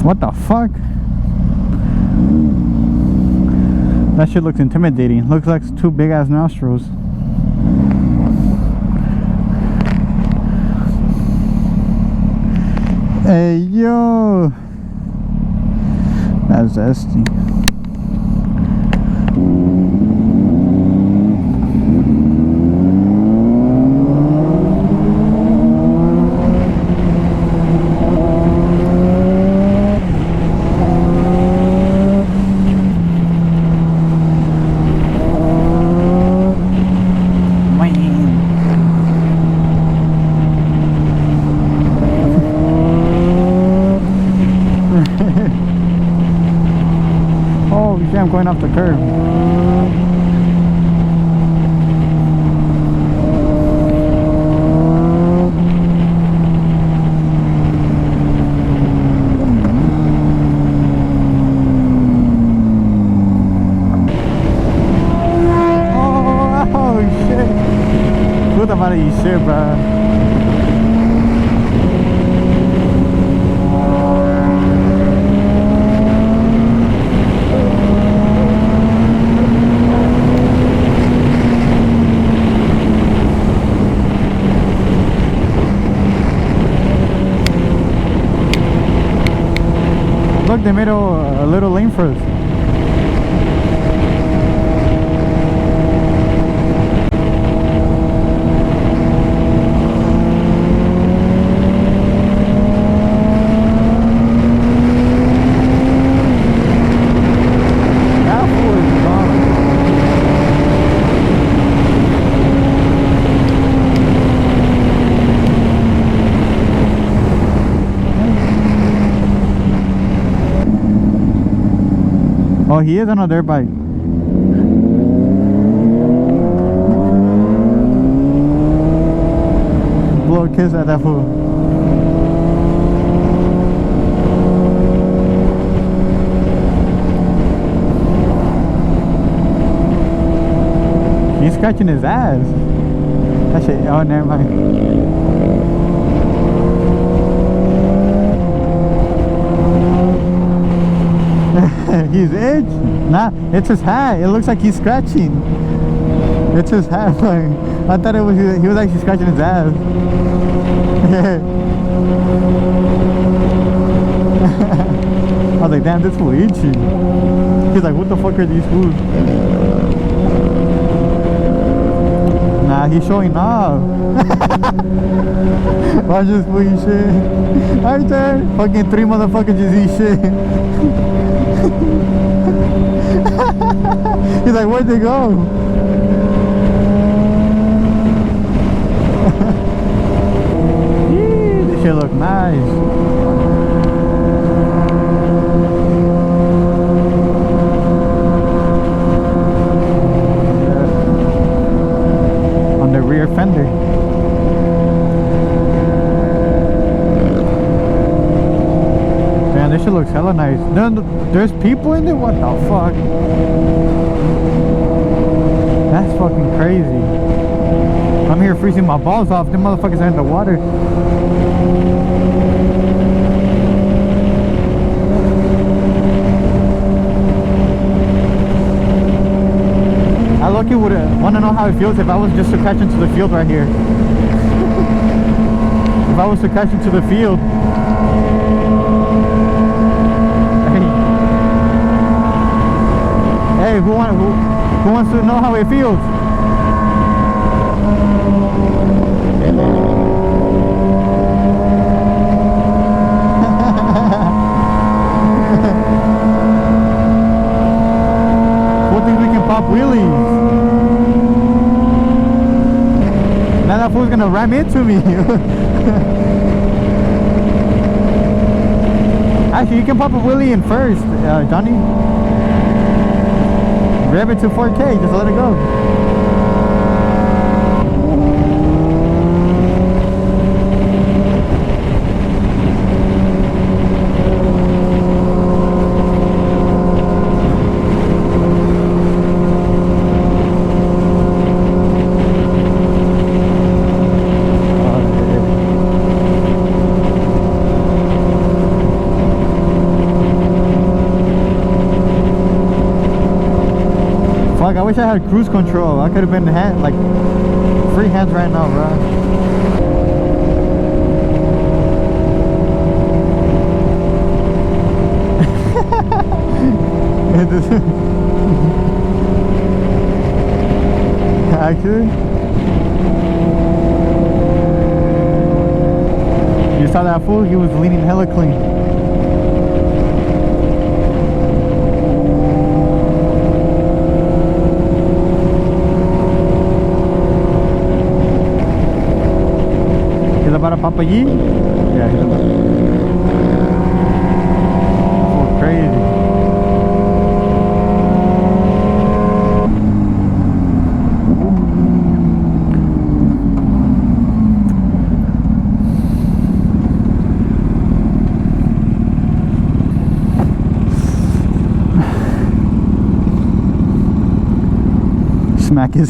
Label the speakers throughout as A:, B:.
A: What the fuck? That shit looks intimidating. Looks like two big ass nostrils. Hey yo, that's zesty. I'm going off the curb. Oh shit. Puta about to eat shit, bro. Look, they made a little lane for us. That fool is gone. Oh, he is on a dirt bike. Blow a kiss at that fool. He's scratching his ass. That shit, oh, never mind. He's itch. Nah, it's his hat. It looks like he's scratching. It's his hat. I thought it was he was actually scratching his ass. I was like, damn, this fool itchy. He's like, what the fuck are these fools? Nah, he's showing off. Watch this fool eat shit. Right there. Fucking 3 motherfuckers just eat shit. He's like, where'd they go? This shit look nice. On the rear fender. Man, this shit looks hella nice. There's people in there? What the fuck? That's fucking crazy. I'm here freezing my balls off. Them motherfuckers are in the water. I look, would want to know how it feels if I was just to crash into the field right here. If I was to crash into the field. Hey, who wants to know how it feels? Who thinks we can pop wheelies? Now that fool's gonna ram into me. Actually, you can pop a wheelie in first, Johnny. Rev it to 4K, just let it go. I had cruise control. I could have been like free hands right now, bro. Actually, you saw that fool? He was leaning hella clean. He's about a papayee? Yeah, he's about oh, crazy. Smack his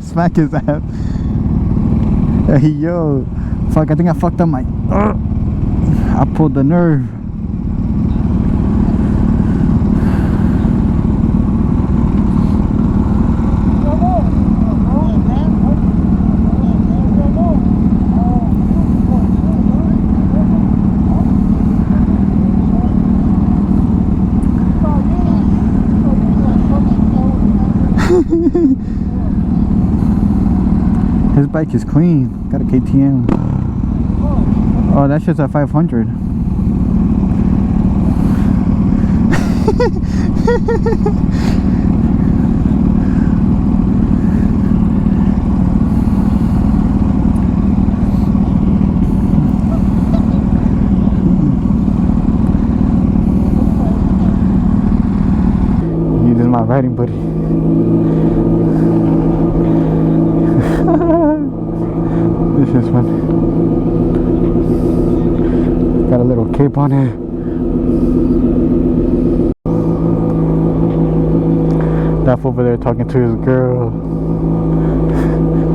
A: smack his ass. Hey yo, fuck! I think I fucked up my. I pulled the nerve. His bike is clean. Got a KTM. Oh, that shit's at 500. This is my riding buddy. This is fun. Got a little cape on it. That fool over there talking to his girl.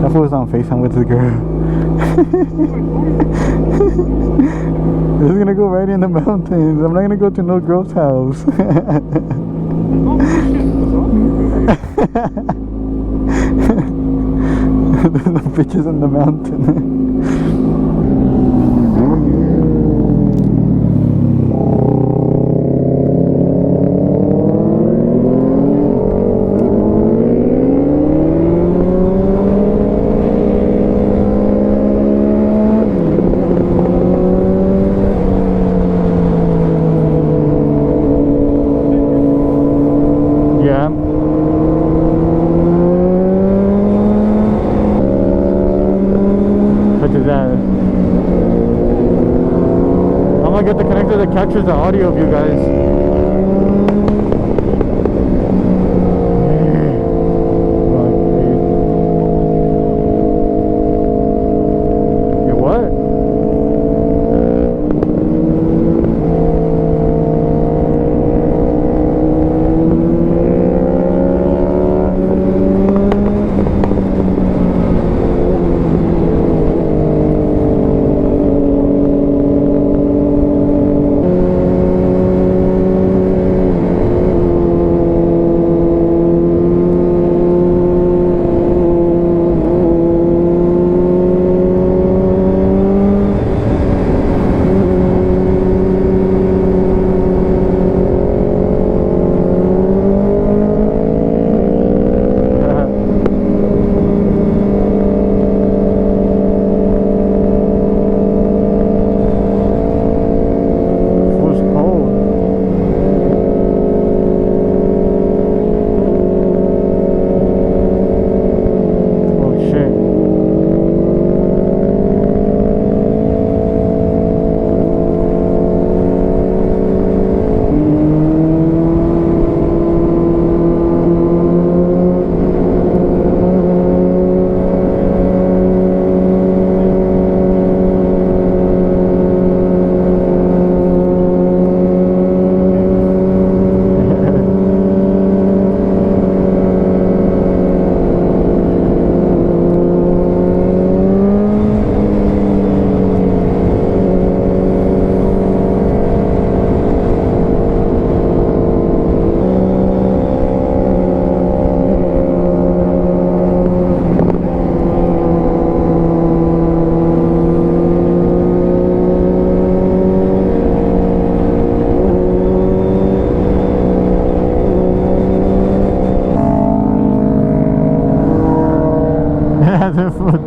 A: That fool was on FaceTime with his girl. This is gonna go right in the mountains. I'm not gonna go to no girl's house. There's no bitches in the mountain. Yeah. I'm gonna get the connector that captures the audio of you guys. What?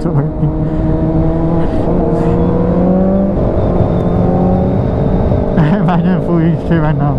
A: to working. Imagine food eating shit right now.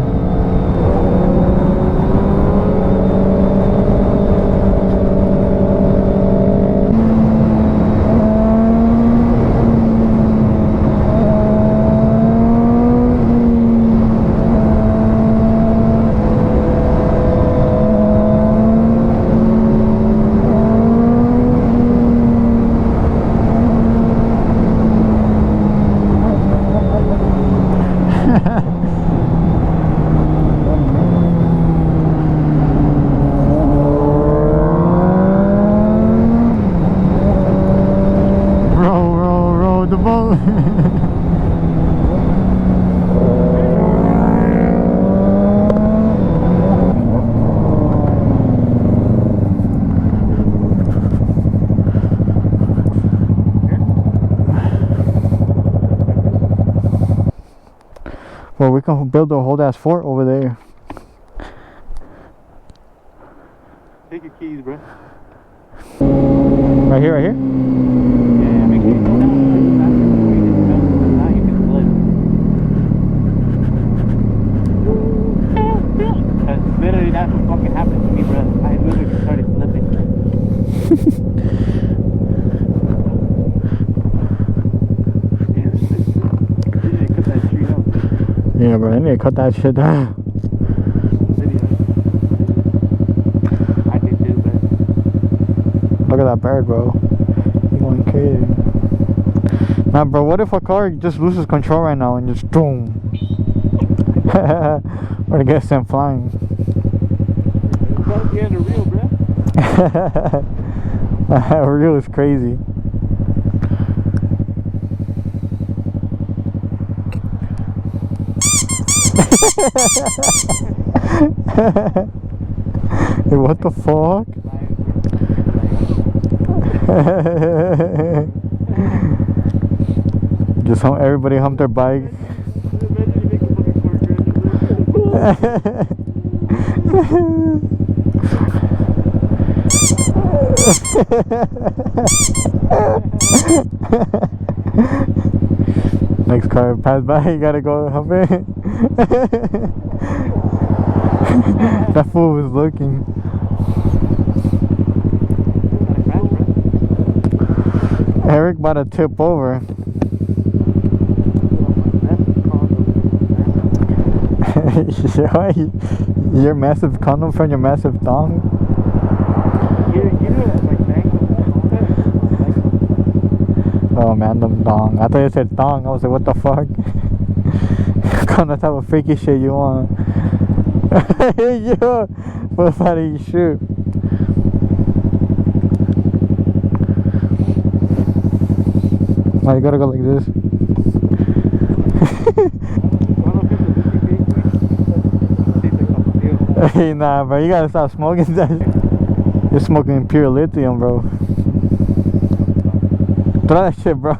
A: Row the boat. Well, we can build a whole ass fort over there.
B: Take your keys, bro.
A: Right here, right here?
B: Yeah, make sure you go down faster before you just jump. If not, you can slip. Because literally that's what fucking happened to me, bro. I literally started slipping. Cut that tree out.
A: Yeah, bro, I need to cut that shit down.
B: I did too, but
A: Look at that bird, bro. He's going crazy. Nah, bro, what if a car just loses control right now and just boom? Or it gets them flying.
B: it's about the end of real, bro.
A: Real is crazy. Hey, what the fuck? Just everybody hump their bike. Next car pass by, you gotta go hump it. That fool was looking. Eric about to tip over. Your massive condom from your massive thong? Oh man, them dong. I thought you said thong. I was like, what the fuck? Gonna type of freaky shit you want. Yo, what how do you shoot? Why you gotta go like this? Hey, nah, bro, you gotta stop smoking that. You're smoking pure lithium, bro. Throw that shit, bro.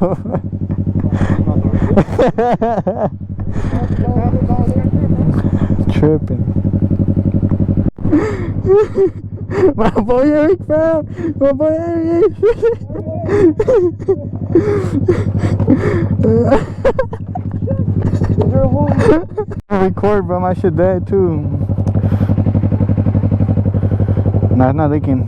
A: Tripping. My boy Eric fell. My boy Eric. Record, bro. My shit dead too. Nah, it's not leaking.